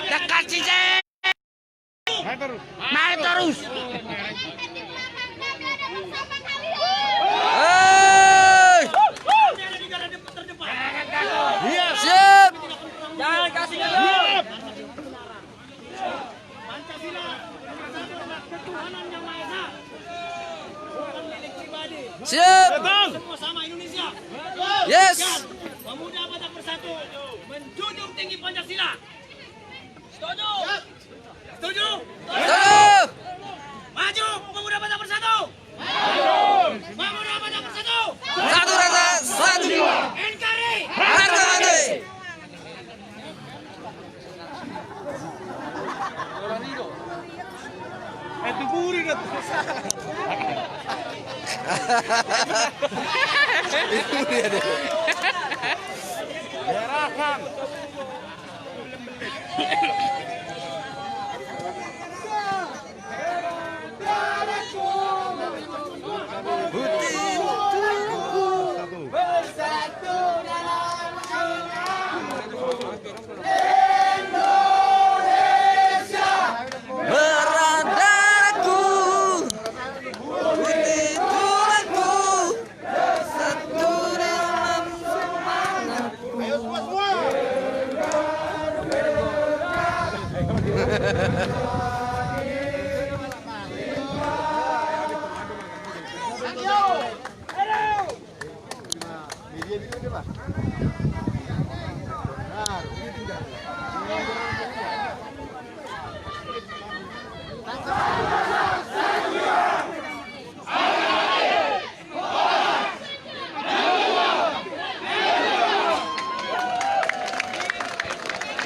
Dekat sini. Naik terus. Siap. Jangan kasih gedung. Pancasila ketuhanan yang Maha Esa. Bukan milik pribadi. Siap. Semua sama Indonesia. Yes. Pemuda Batak Bersatu menjunjung tinggi Pancasila. Setuju? Setuju? Setuju. Maju Pemuda Batak Bersatu. Maju. Pemuda Batak Bersatu. Satu rasa, satu jiwa. NKRI. Harga mati. Itu buri dah. Itu dia deh. Gerakan. Bersatu dalam Indonesia. Beradaku, putih tulangku, bersatu dalam semangat. Ayo semua.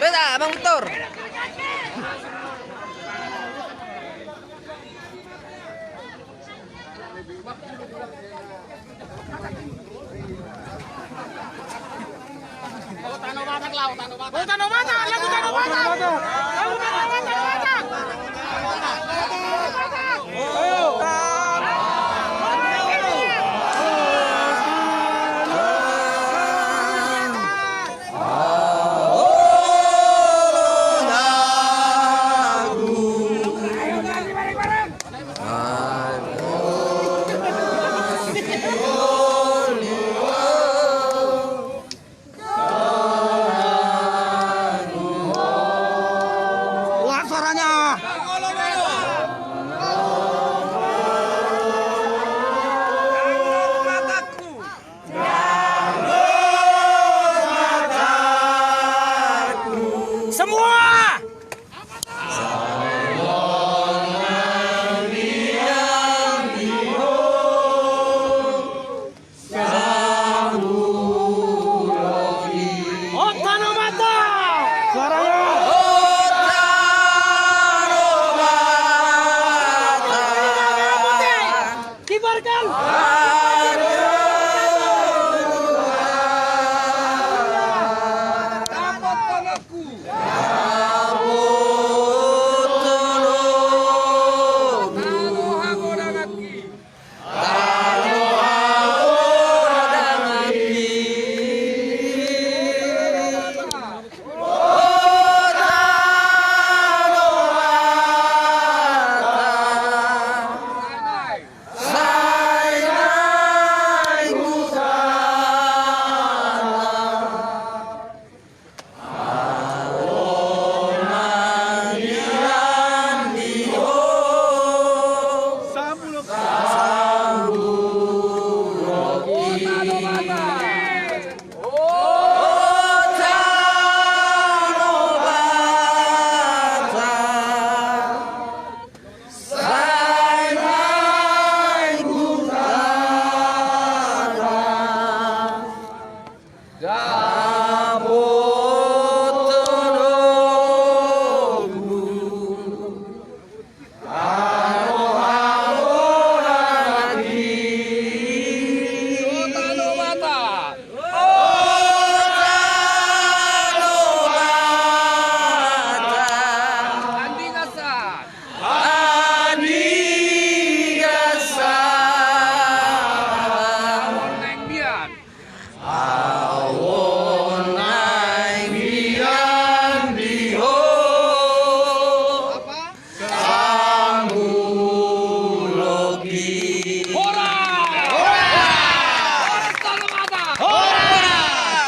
Beda, Bang Victor. Tanah Batak, lagu Tanah Batak. ideologi. Hora! Hora! Tolong ada! Hora!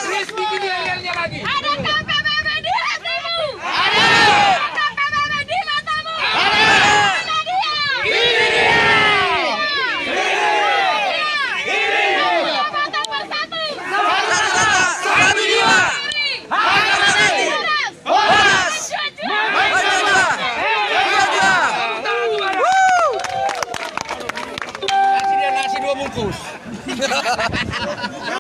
Rizky gini yel-yelnya lagi. Adakah PBB di hatimu? Ada. Adakah PBB di matamu? Mana dia? Ini dia. Pemuda Batak Bersatu. Satu jiwa. Harga mati. Horas. Maju dua. Dua dua. Kasih dia nasi 2 bungkus.